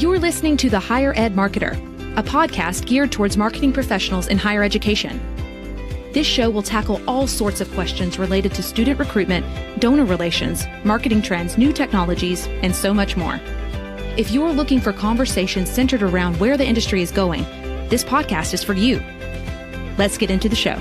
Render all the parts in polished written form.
You're listening to The Higher Ed Marketer, a podcast geared towards marketing professionals in higher education. This show will tackle all sorts of questions related to student recruitment, donor relations, marketing trends, new technologies, and so much more. If you're looking for conversations centered around where the industry is going, this podcast is for you. Let's get into the show.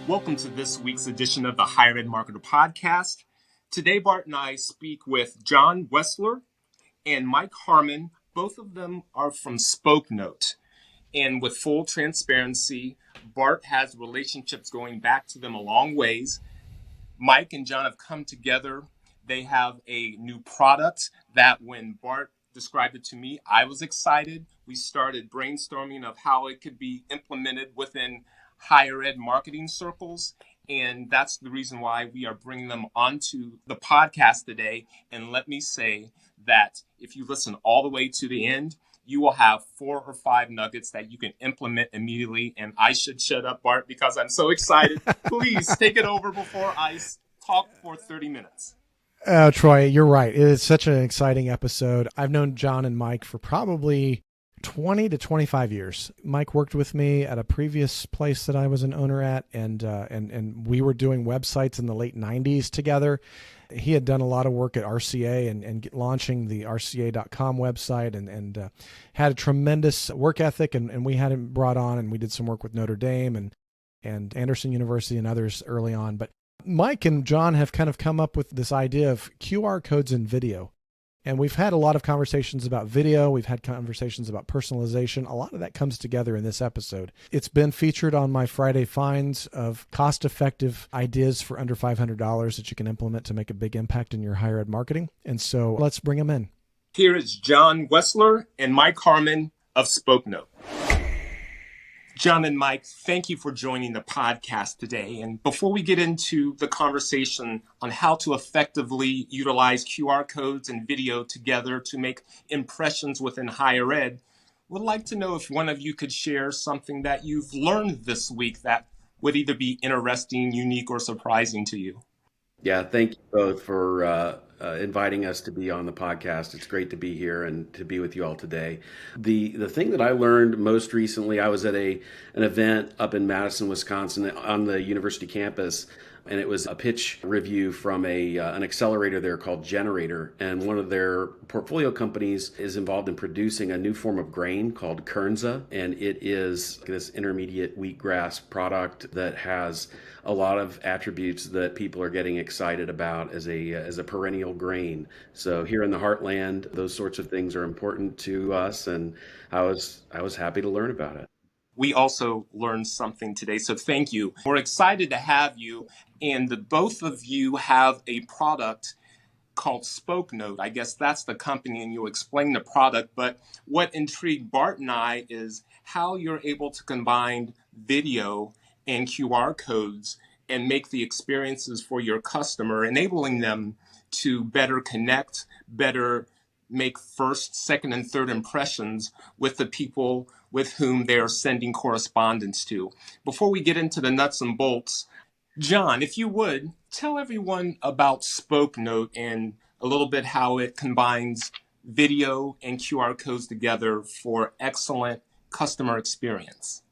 Welcome to this week's edition of the Higher Ed Marketer Podcast. Today, Bart and I speak with John Weschler and Mike Harmon. Both of them are from Spokenote. And with full transparency, Bart has relationships going back to them a long ways. Mike and John have come together. They have a new product that when Bart described it to me, I was excited. We started brainstorming of how it could be implemented within higher ed marketing circles. And that's the reason why we are bringing them onto the podcast today. And let me say that if you listen all the way to the end, you will have 4 or 5 nuggets that you can implement immediately. And I should shut up, Bart, because I'm so excited. Please take it over before I talk for 30 minutes. Troy, you're right. It is such an exciting episode. I've known John and Mike for probably 20 to 25 years. Mike worked with me at a previous place that I was an owner at, and we were doing websites in the late 90s together. He had done a lot of work at RCA and launching the RCA.com website and had a tremendous work ethic, and we had him brought on, and we did some work with Notre Dame and Anderson University and others early on. But Mike and John have kind of come up with this idea of QR codes in video. And we've had a lot of conversations about video. We've had conversations about personalization. A lot of that comes together in this episode. It's been featured on my Friday finds of cost-effective ideas for under $500 that you can implement to make a big impact in your higher ed marketing. And so let's bring them in. Here is John Weschler and Mike Harmon of Spokenote. John and Mike, thank you for joining the podcast today. And before we get into the conversation on how to effectively utilize QR codes and video together to make impressions within higher ed, would like to know if one of you could share something that you've learned this week that would either be interesting, unique, or surprising to you. Yeah, thank you both for inviting us to be on the podcast. It's great to be here and to be with you all today. The thing that I learned most recently, I was at an event up in Madison, Wisconsin on the university campus, and it was a pitch review from an accelerator there called Generator. And one of their portfolio companies is involved in producing a new form of grain called Kernza. And it is this intermediate wheatgrass product that has a lot of attributes that people are getting excited about as a perennial grain. So here in the heartland, those sorts of things are important to us. And I was happy to learn about it. We also learned something today, so thank you. We're excited to have you, and the both of you have a product called Spokenote. I guess that's the company, and you'll explain the product, but what intrigued Bart and I is how you're able to combine video and QR codes and make the experiences for your customer, enabling them to better connect, better make first, second, and third impressions with the people with whom they are sending correspondence to. Before we get into the nuts and bolts, John, if you would, tell everyone about Spokenote and a little bit how it combines video and QR codes together for excellent customer experience.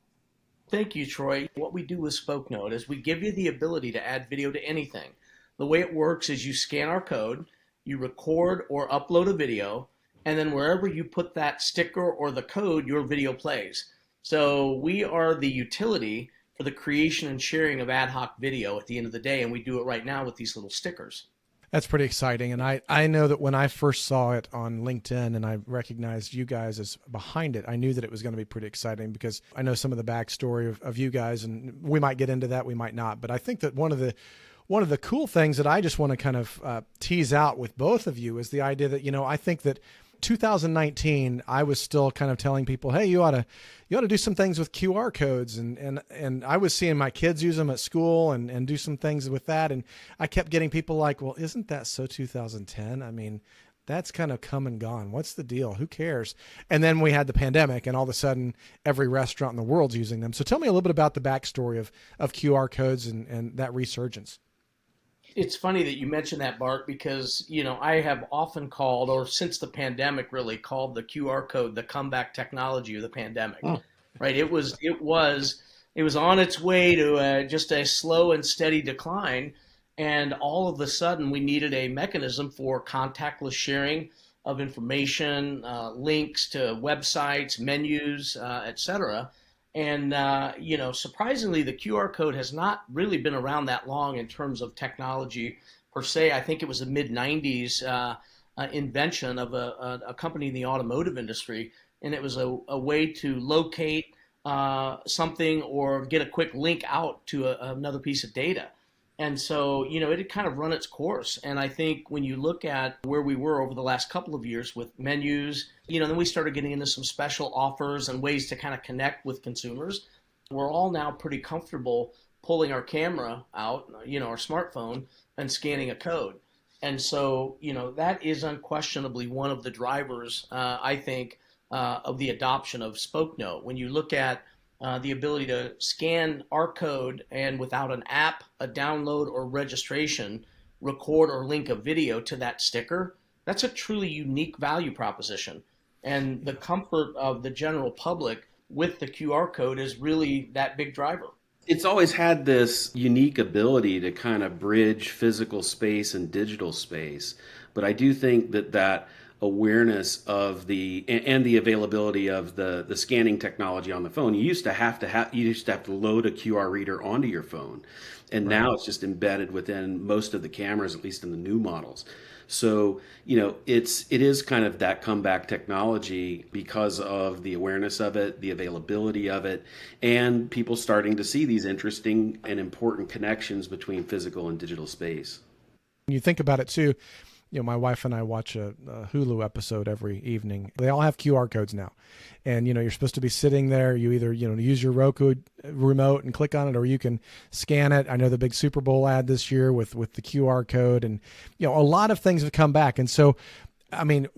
Thank you, Troy. What we do with Spokenote is we give you the ability to add video to anything. The way it works is you scan our code, you record or upload a video, and then wherever you put that sticker or the code, your video plays. So we are the utility for the creation and sharing of ad hoc video at the end of the day, and we do it right now with these little stickers. That's pretty exciting. And I know that when I first saw it on LinkedIn and I recognized you guys as behind it, I knew that it was going to be pretty exciting because I know some of the backstory of you guys, and we might get into that, we might not. But I think that one of the cool things that I just want to kind of tease out with both of you is the idea that, I think that 2019, I was still kind of telling people, hey, you ought to do some things with QR codes. And I was seeing my kids use them at school and do some things with that. And I kept getting people like, well, isn't that so 2010? I mean, that's kind of come and gone. What's the deal? Who cares? And then we had the pandemic, and all of a sudden every restaurant in the world's using them. So tell me a little bit about the backstory of QR codes and that resurgence. It's funny that you mentioned that, Bart, because, I have often called, or since the pandemic really, called the QR code the comeback technology of the pandemic, right? It was on its way to just a slow and steady decline. And all of a sudden, we needed a mechanism for contactless sharing of information, links to websites, menus, etc. And, surprisingly, the QR code has not really been around that long in terms of technology per se. I think it was a mid 90s invention of a company in the automotive industry. And it was a way to locate something or get a quick link out to another piece of data. And so, it had kind of run its course. And I think when you look at where we were over the last couple of years with menus, then we started getting into some special offers and ways to kind of connect with consumers. We're all now pretty comfortable pulling our camera out, our smartphone, and scanning a code. And so, that is unquestionably one of the drivers, I think, of the adoption of Spokenote. When you look at the ability to scan our code and without an app, a download, or registration, record or link a video to that sticker, that's a truly unique value proposition. And the comfort of the general public with the QR code is really that big driver. It's always had this unique ability to kind of bridge physical space and digital space. But I do think that awareness of the availability of the scanning technology on the phone. You used to have to load a QR reader onto your phone, and now it's just embedded within most of the cameras, at least in the new models. So it is kind of that comeback technology because of the awareness of it, the availability of it, and people starting to see these interesting and important connections between physical and digital space. You think about it too. My wife and I watch a Hulu episode every evening. They all have QR codes now. And, you're supposed to be sitting there. You either, use your Roku remote and click on it, or you can scan it. I know the big Super Bowl ad this year with the QR code, and, a lot of things have come back. And so,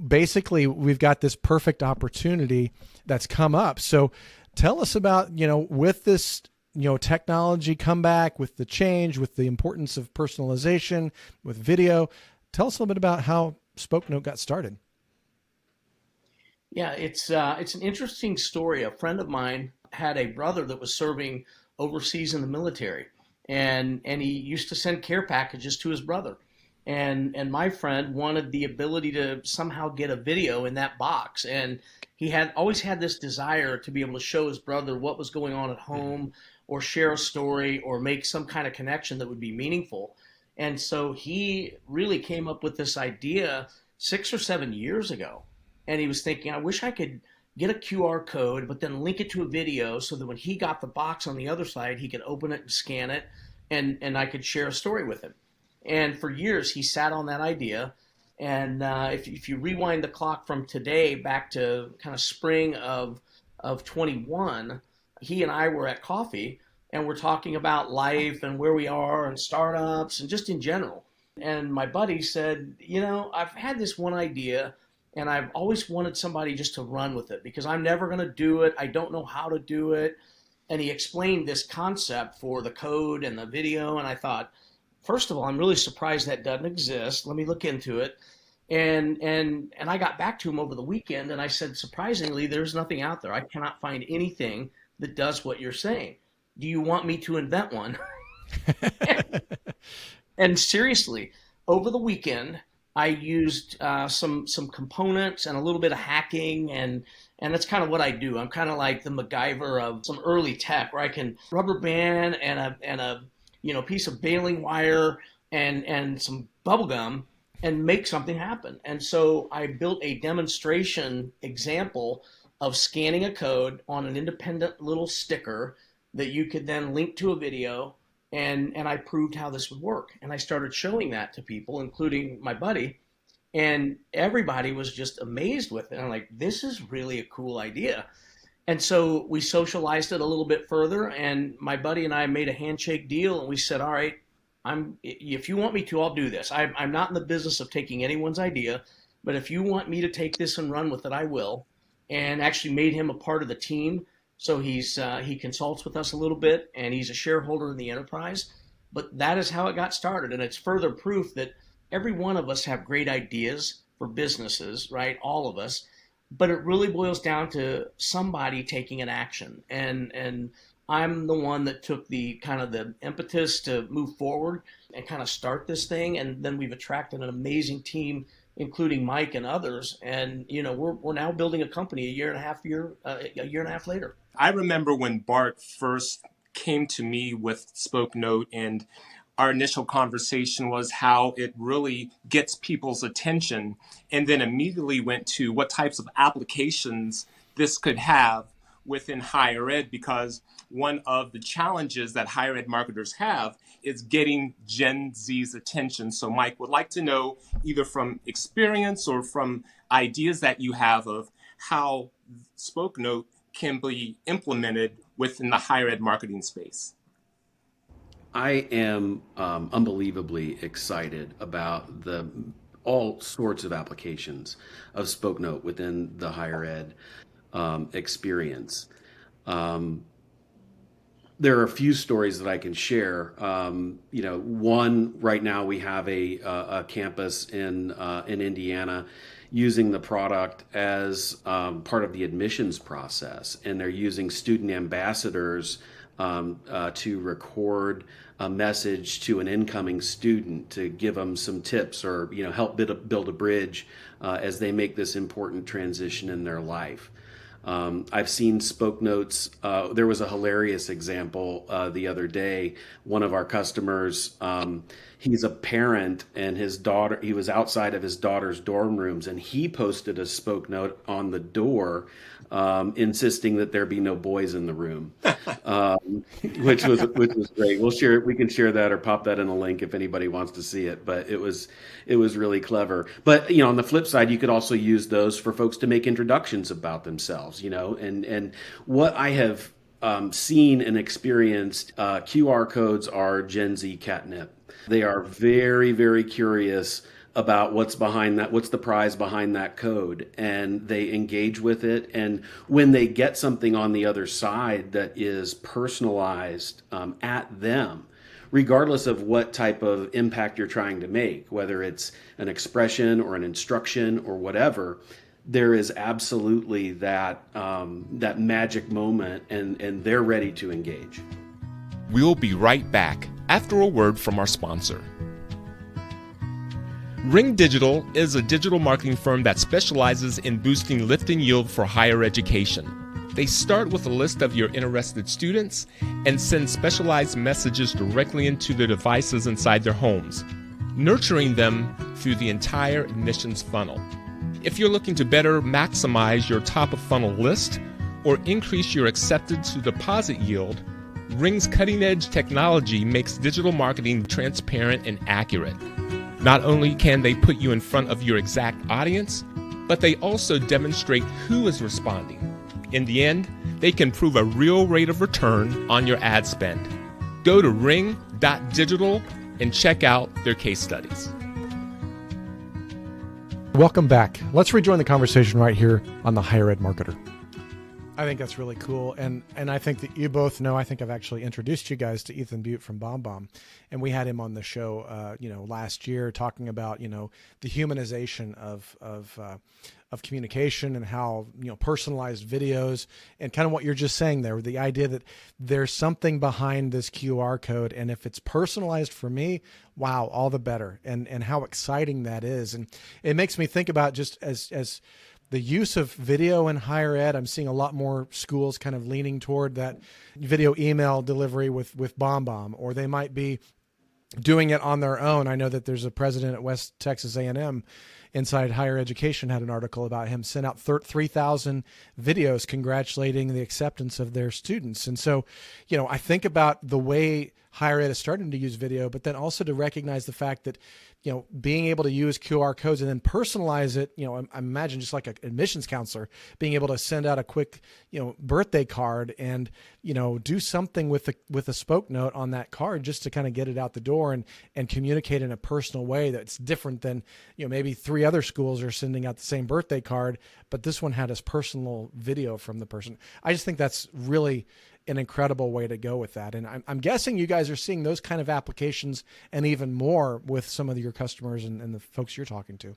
basically we've got this perfect opportunity that's come up. So tell us about, with this, technology comeback, with the change, with the importance of personalization, with video. Tell us a little bit about how Spokenote got started. Yeah, it's an interesting story. A friend of mine had a brother that was serving overseas in the military, and he used to send care packages to his brother. And my friend wanted the ability to somehow get a video in that box, and he had always had this desire to be able to show his brother what was going on at home, or share a story, or make some kind of connection that would be meaningful. And so he really came up with this idea 6 or 7 years ago. And he was thinking, I wish I could get a QR code, but then link it to a video so that when he got the box on the other side, he could open it and scan it, and I could share a story with him. And for years, he sat on that idea. And if you rewind the clock from today back to kind of spring of 21, he and I were at coffee, and we're talking about life and where we are and startups and just in general. And my buddy said, I've had this one idea, and I've always wanted somebody just to run with it because I'm never going to do it. I don't know how to do it. And he explained this concept for the code and the video. And I thought, first of all, I'm really surprised that doesn't exist. Let me look into it. And I got back to him over the weekend, and I said, surprisingly, there's nothing out there. I cannot find anything that does what you're saying. Do you want me to invent one? And seriously, over the weekend, I used some components and a little bit of hacking, and that's kind of what I do. I'm kind of like the MacGyver of some early tech, where I can rubber band and a piece of baling wire and some bubble gum and make something happen. And so I built a demonstration example of scanning a code on an independent little sticker that you could then link to a video, and I proved how this would work. And I started showing that to people, including my buddy, and everybody was just amazed with it. I'm like, this is really a cool idea. And so we socialized it a little bit further, and my buddy and I made a handshake deal, and we said, all right, if you want me to, I'll do this. I'm not in the business of taking anyone's idea, but if you want me to take this and run with it, I will. And actually made him a part of the team. So he consults with us a little bit, and he's a shareholder in the enterprise. But that is how it got started. And it's further proof that every one of us have great ideas for businesses, right? All of us. But it really boils down to somebody taking an action. And I'm the one that took the kind of the impetus to move forward and kind of start this thing. And then we've attracted an amazing team, including Mike and others. And, we're now building a company a year and a half later. I remember when Bart first came to me with Spokenote, and our initial conversation was how it really gets people's attention, and then immediately went to what types of applications this could have within higher ed, because one of the challenges that higher ed marketers have is getting Gen Z's attention. So Mike, would like to know, either from experience or from ideas that you have, of how Spokenote can be implemented within the higher ed marketing space. I am unbelievably excited about all sorts of applications of Spokenote within the higher ed experience. There are a few stories that I can share. One, right now we have a campus in Indiana using the product as part of the admissions process, and they're using student ambassadors to record a message to an incoming student to give them some tips, or help build a bridge as they make this important transition in their life. I've seen Spokenotes. There was a hilarious example the other day. One of our customers, he's a parent, and he was outside of his daughter's dorm rooms, and he posted a Spokenote on the door insisting that there be no boys in the room, which was great. We can share that or pop that in a link if anybody wants to see it. But it was really clever. But on the flip side, you could also use those for folks to make introductions about themselves. And what I have seen and experienced, QR codes are Gen Z catnip. They are very, very curious about what's behind that, what's the prize behind that code, and they engage with it. And when they get something on the other side that is personalized at them, regardless of what type of impact you're trying to make, whether it's an expression or an instruction or whatever, there is absolutely that magic moment, and they're ready to engage. We'll be right back after a word from our sponsor. Ring Digital is a digital marketing firm that specializes in boosting lift and yield for higher education. They start with a list of your interested students and send specialized messages directly into their devices inside their homes, nurturing them through the entire admissions funnel. If you're looking to better maximize your top of funnel list or increase your acceptance to deposit yield, Ring's cutting-edge technology makes digital marketing transparent and accurate. Not only can they put you in front of your exact audience, but they also demonstrate who is responding. In the end, they can prove a real rate of return on your ad spend. Go to ring.digital and check out their case studies. Welcome back. Let's rejoin the conversation right here on the Higher Ed Marketer. I think that's really cool. And I think that you both know, I think I've actually introduced you guys to Ethan Butte from BombBomb. And we had him on the show, last year, talking about, the humanization of communication and how, personalized videos and kind of what you're just saying there, the idea that there's something behind this QR code. And if it's personalized for me, wow, all the better. And how exciting that is. And it makes me think about just as the use of video in higher ed. I'm seeing a lot more schools kind of leaning toward that video email delivery with BombBomb, or they might be doing it on their own. I know that there's a president at West Texas A&M Inside Higher Education had an article about him sent out 3,000 videos congratulating the acceptance of their students. And so, I think about the way higher ed is starting to use video, but then also to recognize the fact that, being able to use QR codes and then personalize it, I imagine just like an admissions counselor being able to send out a quick, birthday card and, do something with a Spokenote on that card just to kind of get it out the door and communicate in a personal way that's different than, maybe 3 other schools are sending out the same birthday card, but this one had a personal video from the person. I just think that's really an incredible way to go with that. And I'm guessing you guys are seeing those kind of applications and even more with some of your customers and the folks you're talking to.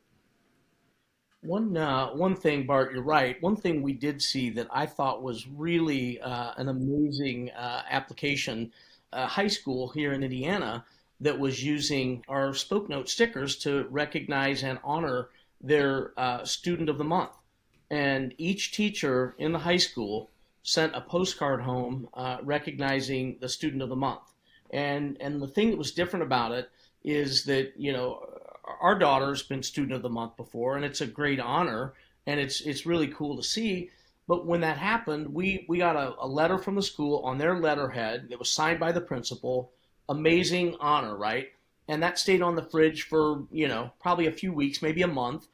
One thing, Bart, you're right. One thing we did see that I thought was really an amazing application, high school here in Indiana that was using our Spokenote stickers to recognize and honor their student of the month. And each teacher in the high school sent a postcard home recognizing the student of the month. And the thing that was different about it is that, our daughter's been student of the month before, and it's a great honor, and it's really cool to see. But when that happened, we got a letter from the school on their letterhead that was signed by the principal. Amazing honor, right? And that stayed on the fridge for, probably a few weeks, maybe a month.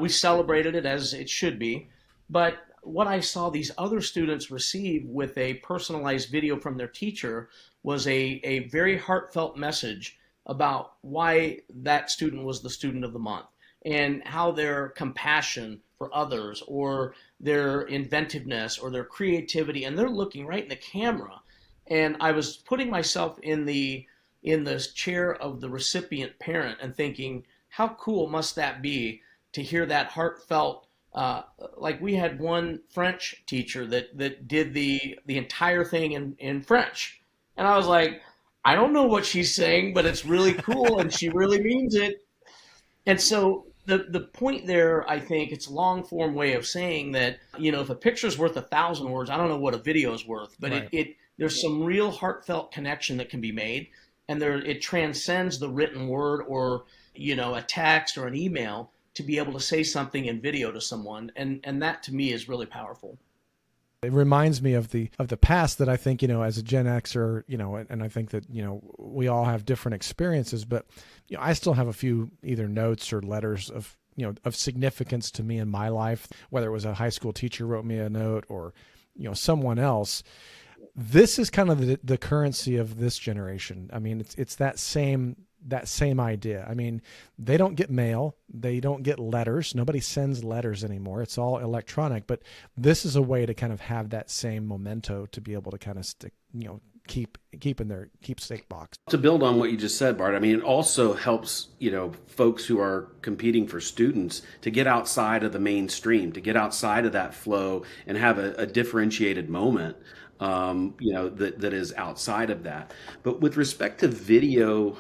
We celebrated it as it should be. But what I saw these other students receive with a personalized video from their teacher was a very heartfelt message about why that student was the student of the month and how their compassion for others or their inventiveness or their creativity, and they're looking right in the camera. And I was putting myself in the chair of the recipient parent and thinking, how cool must that be to hear that heartfelt, like we had one French teacher that did the entire thing in French. And I was like, I don't know what she's saying, but it's really cool and she really means it. And so the point there, I think it's a long form way of saying that, if a picture's worth 1,000 words, I don't know what a video is worth, but Right. there's some real heartfelt connection that can be made, and it transcends the written word or, a text or an email to be able to say something in video to someone. And that to me is really powerful. It reminds me of the past that I think, as a Gen Xer, and I think that, we all have different experiences, but, I still have a few either notes or letters of, of significance to me in my life, whether it was a high school teacher wrote me a note or, someone else. This is kind of the currency of this generation. I mean, it's that same idea. I mean, they don't get mail, they don't get letters. Nobody sends letters anymore. It's all electronic, but this is a way to kind of have that same memento to be able to kind of stick, keep in their keepsake box. To build on what you just said, Bart, I mean, it also helps, folks who are competing for students to get outside of the mainstream, to get outside of that flow and have a differentiated moment. That is outside of that. But with respect to video,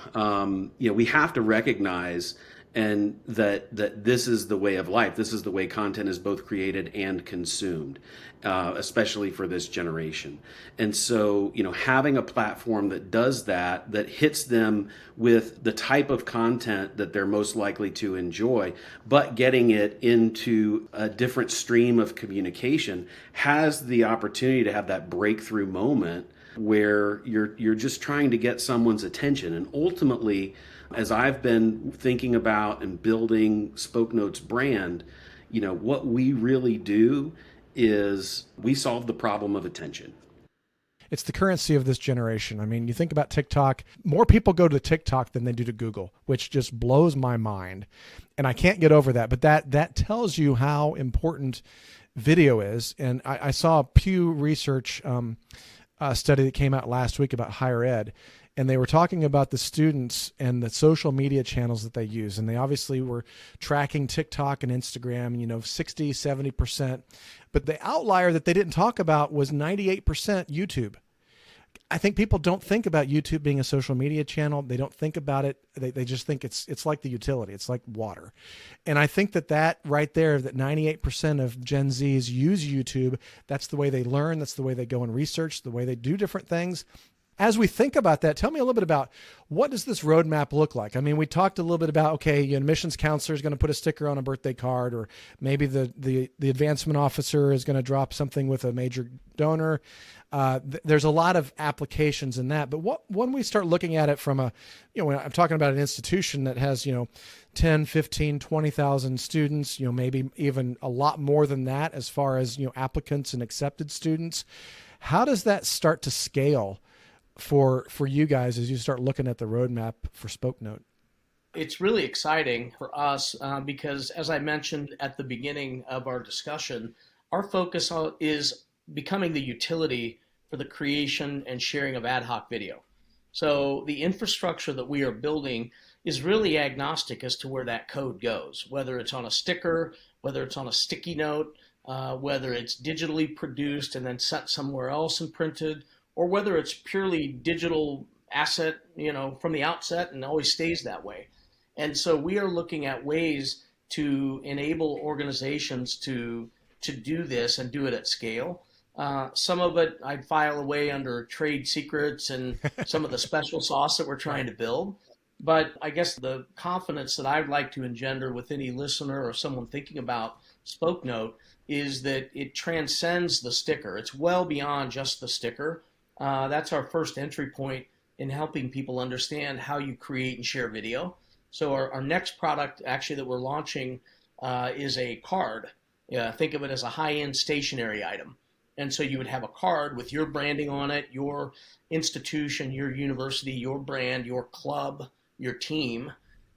we have to recognize and that this is the way of life. This is the way content is both created and consumed, especially for this generation. And so, having a platform that does that hits them with the type of content that they're most likely to enjoy, but getting it into a different stream of communication has the opportunity to have that breakthrough moment where you're just trying to get someone's attention. And ultimately, as I've been thinking about and building Spokenote's brand, what we really do is we solve the problem of attention. It's the currency of this generation. I mean, you think about TikTok, more people go to TikTok than they do to Google, which just blows my mind. And I can't get over that. But that tells you how important video is. And I saw a Pew Research study that came out last week about higher ed. And they were talking about the students and the social media channels that they use. And they obviously were tracking TikTok and Instagram, 60, 70%. But the outlier that they didn't talk about was 98% YouTube. I think people don't think about YouTube being a social media channel. They don't think about it. They just think it's like the utility. It's like water. And I think that right there, that 98% of Gen Zs use YouTube. That's the way they learn. That's the way they go and research, the way they do different things. As we think about that, tell me a little bit about what does this roadmap look like? I mean, we talked a little bit about, okay, your admissions counselor is going to put a sticker on a birthday card, or maybe the advancement officer is going to drop something with a major donor. There's a lot of applications in that. But when we start looking at it from when I'm talking about an institution that has, 10, 15, 20,000 students, maybe even a lot more than that as far as, applicants and accepted students, how does that start to scale for you guys as you start looking at the roadmap for Spokenote? It's really exciting for us because, as I mentioned at the beginning of our discussion, our focus is becoming the utility for the creation and sharing of ad hoc video. So the infrastructure that we are building is really agnostic as to where that code goes, whether it's on a sticker, whether it's on a sticky note, whether it's digitally produced and then set somewhere else and printed, or whether it's purely digital asset, from the outset and always stays that way. And so we are looking at ways to enable organizations to do this and do it at scale. Some of it I'd file away under trade secrets and some of the special sauce that we're trying to build. But I guess the confidence that I'd like to engender with any listener or someone thinking about Spokenote is that it transcends the sticker. It's well beyond just the sticker. That's our first entry point in helping people understand how you create and share video. So our next product actually that we're launching is a card. Think of it as a high-end stationery item. And so you would have a card with your branding on it, your institution, your university, your brand, your club, your team,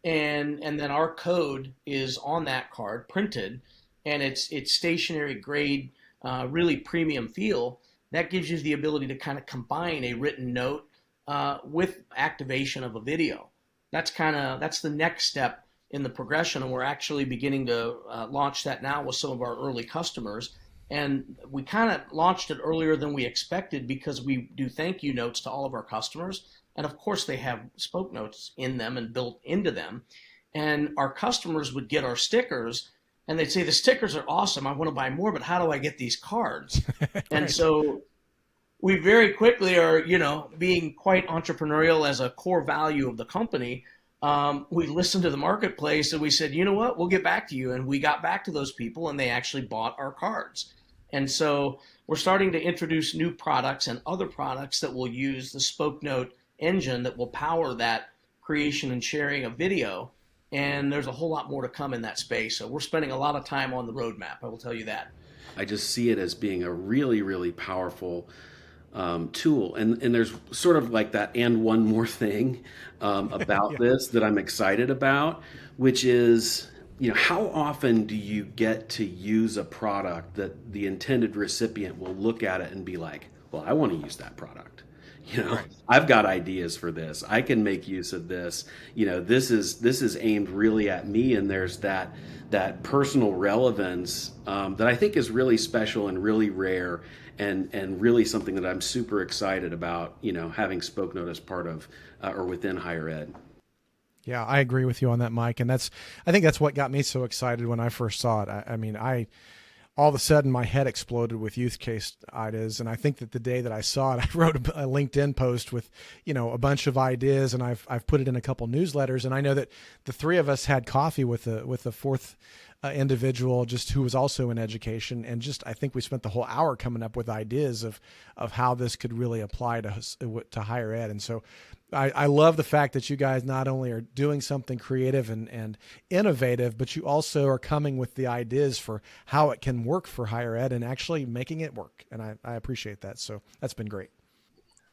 and then our code is on that card printed, and it's stationery grade, really premium feel. That gives you the ability to kind of combine a written note with activation of a video. That's the next step in the progression, and we're actually beginning to launch that now with some of our early customers. And we kind of launched it earlier than we expected because we do thank you notes to all of our customers. And of course, they have Spokenotes in them and built into them. And our customers would get our stickers and they'd say, the stickers are awesome. I want to buy more, but how do I get these cards? Right. And so we very quickly are, being quite entrepreneurial as a core value of the company. We listened to the marketplace and we said, you know what, we'll get back to you. And we got back to those people and they actually bought our cards. And so we're starting to introduce new products and other products that will use the Spokenote engine that will power that creation and sharing of video. And there's a whole lot more to come in that space. So we're spending a lot of time on the roadmap, I will tell you that. I just see it as being a really, really powerful tool. And there's sort of like that and one more thing about this that I'm excited about, which is, how often do you get to use a product that the intended recipient will look at it and be like, well, I want to use that product. Right. I've got ideas for this. I can make use of this. This is aimed really at me, and there's that personal relevance that I think is really special and really rare, and really something that I'm super excited about. Having Spokenote as part of or within higher ed. Yeah, I agree with you on that, Mike. And I think that's what got me so excited when I first saw it. I all of a sudden my head exploded with use case ideas. And I think that the day that I saw it, I wrote a LinkedIn post with, a bunch of ideas, and I've put it in a couple newsletters. And I know that the three of us had coffee with a fourth individual just who was also in education. And I think we spent the whole hour coming up with ideas of how this could really apply to higher ed. And so I love the fact that you guys not only are doing something creative and innovative, but you also are coming with the ideas for how it can work for higher ed and actually making it work. And I appreciate that. So that's been great.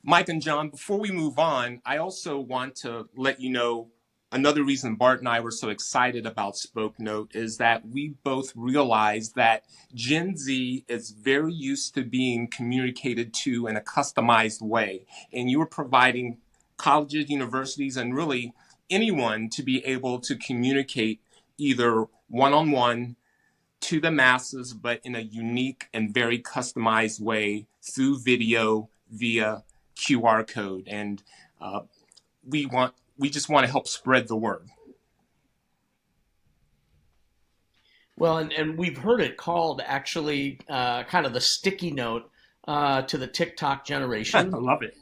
Mike and John, before we move on, I also want to let you know another reason Bart and I were so excited about Spokenote is that we both realized that Gen Z is very used to being communicated to in a customized way. And you were providing colleges, universities, and really anyone to be able to communicate either one-on-one to the masses, but in a unique and very customized way through video via QR code. And we just want to help spread the word. Well, and we've heard it called actually kind of the sticky note to the TikTok generation. I love it.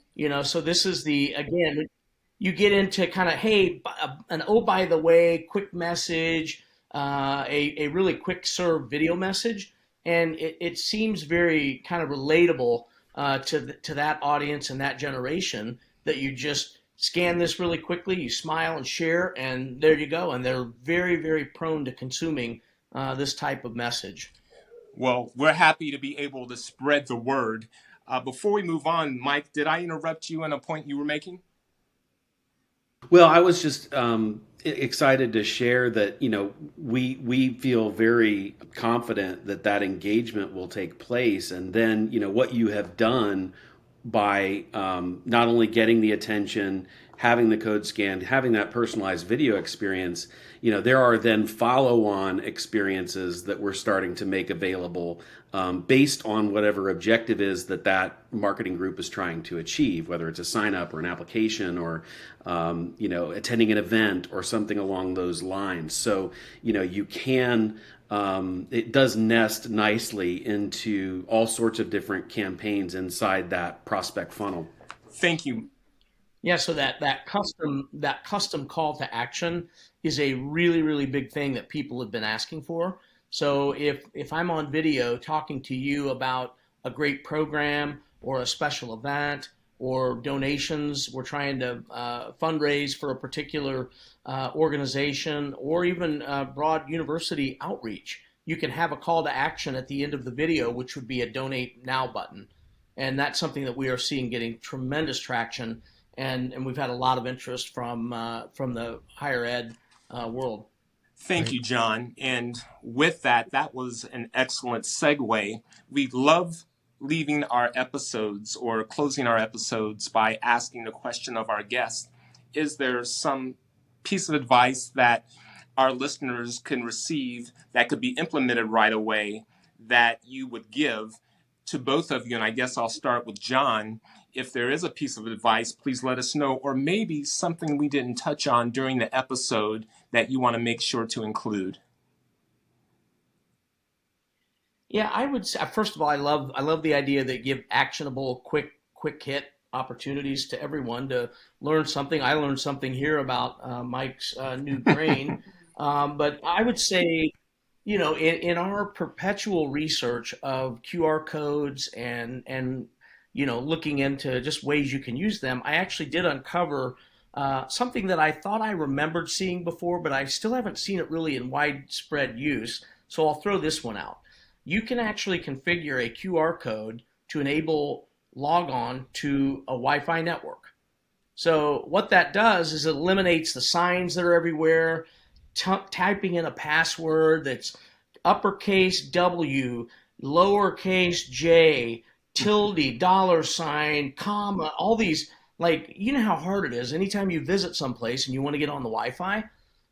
So this is again, you get into kind of, hey, by the way, quick message, a really quick serve video message. And it seems very kind of relatable to that audience and that generation that you just scan this really quickly, you smile and share, and there you go. And they're very, very prone to consuming this type of message. Well, we're happy to be able to spread the word. Before we move on, Mike, did I interrupt you on a point you were making? Well, I was just excited to share that, we feel very confident that engagement will take place. And then, what you have done by not only getting the attention, having the code scanned, having that personalized video experience, there are then follow-on experiences that we're starting to make available based on whatever objective is that marketing group is trying to achieve, whether it's a sign up or an application or attending an event or something along those lines. So you can it does nest nicely into all sorts of different campaigns inside that prospect funnel. Thank you. Yeah, so that custom call to action is a really, really big thing that people have been asking for. So if I'm on video talking to you about a great program or a special event or donations, we're trying to fundraise for a particular organization, or even broad university outreach, you can have a call to action at the end of the video, which would be a donate now button. And that's something that we are seeing getting tremendous traction. And we've had a lot of interest from the higher ed world. Thank you, John. And with that, that was an excellent segue. We love leaving our episodes or closing our episodes by asking the question of our guests: is there some piece of advice that our listeners can receive that could be implemented right away that you would give to both of you? And I guess I'll start with John. If there is a piece of advice, please let us know, or maybe something we didn't touch on during the episode that you want to make sure to include. Yeah, I would say, first of all, I love the idea that give actionable, quick hit opportunities to everyone to learn something. I learned something here about Mike's new brain, but I would say, in our perpetual research of QR codes and looking into just ways you can use them, I actually did uncover something that I thought I remembered seeing before, but I still haven't seen it really in widespread use. So I'll throw this one out. You can actually configure a QR code to enable log on to a Wi-Fi network. So what that does is it eliminates the signs that are everywhere, typing in a password that's uppercase W, lowercase J, tilde, $, comma, all these, how hard it is. Anytime you visit someplace and you want to get on the Wi-Fi,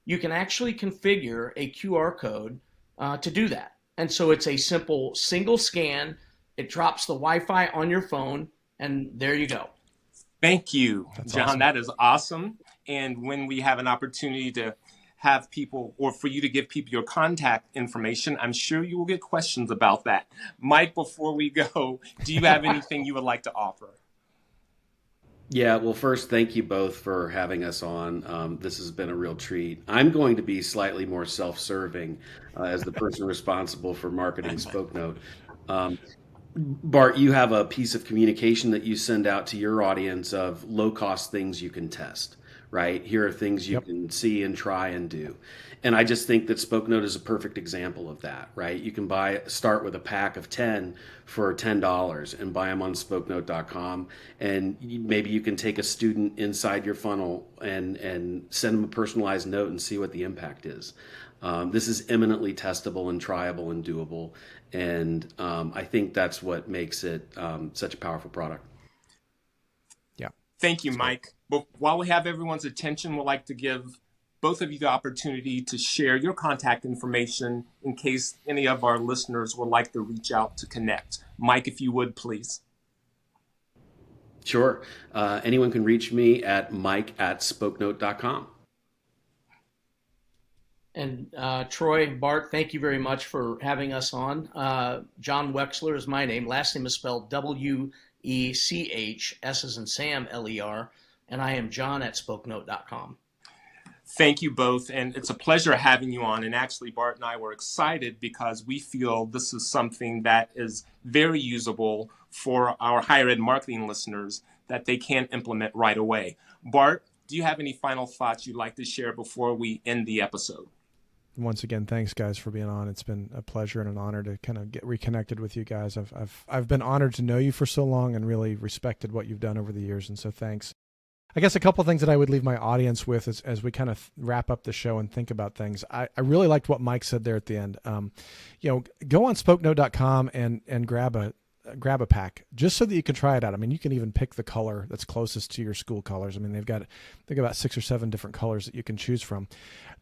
you can actually configure a QR code to do that. And so it's a simple single scan. It drops the Wi-Fi on your phone, and there you go. Thank you, That's John. awesome. That is awesome. And when we have an opportunity to have people, or for you to give people your contact information, I'm sure you will get questions about that. Mike, before we go, do you have anything you would like to offer? Yeah, well, first, thank you both for having us on. This has been a real treat. I'm going to be slightly more self-serving as the person responsible for marketing Spokenote. Bart, you have a piece of communication that you send out to your audience of low-cost things you can test, right? Here are things you can see and try and do. And I just think that Spokenote is a perfect example of that, right? You can start with a pack of 10 for $10 and buy them on Spokenote.com. And maybe you can take a student inside your funnel and send them a personalized note and see what the impact is. This is eminently testable and tryable and doable. And I think that's what makes it such a powerful product. Yeah. Thank you, Mike. But while we have everyone's attention, we'd like to give both of you the opportunity to share your contact information in case any of our listeners would like to reach out to connect. Mike, if you would, please. Sure. Anyone can reach me at mike@spokenote.com. And Troy, Bart, thank you very much for having us on. John Weschler is my name. Last name is spelled W-E-C-H, S as in Sam, L-E-R, and I am john@spokenote.com. Thank you both, and it's a pleasure having you on. And actually, Bart and I were excited because we feel this is something that is very usable for our higher ed marketing listeners that they can implement right away. Bart, do you have any final thoughts you'd like to share before we end the episode? Once again, thanks guys for being on. It's been a pleasure and an honor to kind of get reconnected with you guys. I've been honored to know you for so long and really respected what you've done over the years, and so thanks. I guess a couple of things that I would leave my audience with as we kind of wrap up the show and think about things. I really liked what Mike said there at the end. Go on Spokenote.com and grab grab a pack just so that you can try it out. I mean, you can even pick the color that's closest to your school colors. I mean, they've got about 6 or 7 different colors that you can choose from.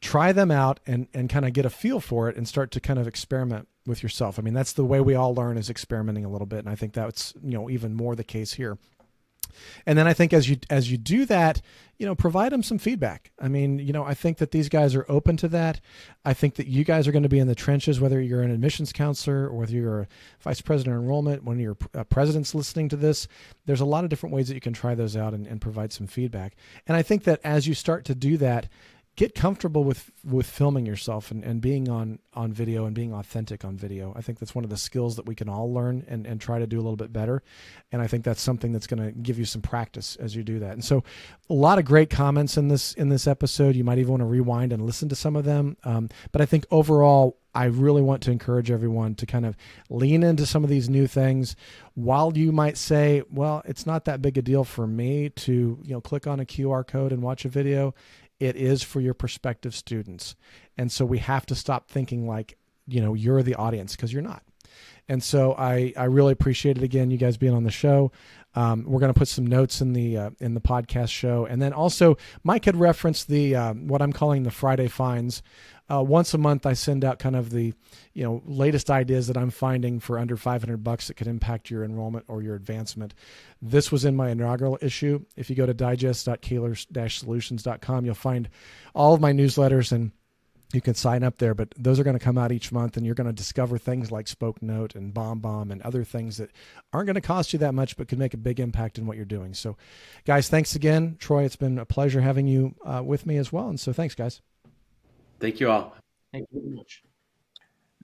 Try them out and kind of get a feel for it and start to kind of experiment with yourself. I mean, that's the way we all learn, is experimenting a little bit. And I think that's, even more the case here. And then I think as you do that, provide them some feedback. I mean, I think that these guys are open to that. I think that you guys are going to be in the trenches, whether you're an admissions counselor or whether you're a vice president of enrollment, when your president's listening to this. There's a lot of different ways that you can try those out and provide some feedback. And I think that as you start to do that, get comfortable with filming yourself and being on video and being authentic on video. I think that's one of the skills that we can all learn and try to do a little bit better. And I think that's something that's going to give you some practice as you do that. And so a lot of great comments in this episode. You might even want to rewind and listen to some of them. But I think overall, I really want to encourage everyone to kind of lean into some of these new things. While you might say, well, it's not that big a deal for me to, click on a QR code and watch a video, it is for your prospective students. And so we have to stop thinking like, you're the audience, because you're not. And so I really appreciate it, again, you guys being on the show. We're going to put some notes in the podcast show. And then also Mike had referenced the what I'm calling the Friday finds. Once a month, I send out kind of the latest ideas that I'm finding for under $500 that could impact your enrollment or your advancement. This was in my inaugural issue. If you go to digest.kaler-solutions.com, you'll find all of my newsletters, and you can sign up there. But those are going to come out each month, and you're going to discover things like Spokenote and BombBomb and other things that aren't going to cost you that much, but could make a big impact in what you're doing. So, guys, thanks again. Troy, it's been a pleasure having you with me as well. And so thanks, guys. Thank you all. Thank you very much.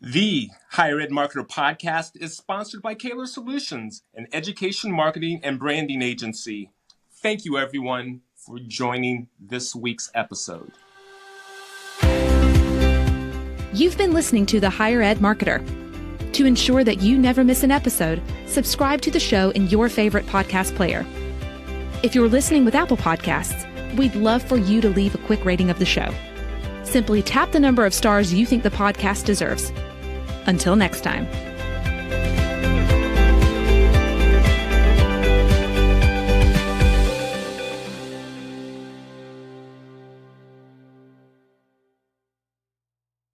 The Higher Ed Marketer podcast is sponsored by Kaler Solutions, an education marketing and branding agency. Thank you, everyone, for joining this week's episode. You've been listening to The Higher Ed Marketer. To ensure that you never miss an episode, subscribe to the show in your favorite podcast player. If you're listening with Apple Podcasts, we'd love for you to leave a quick rating of the show. Simply tap the number of stars you think the podcast deserves. Until next time.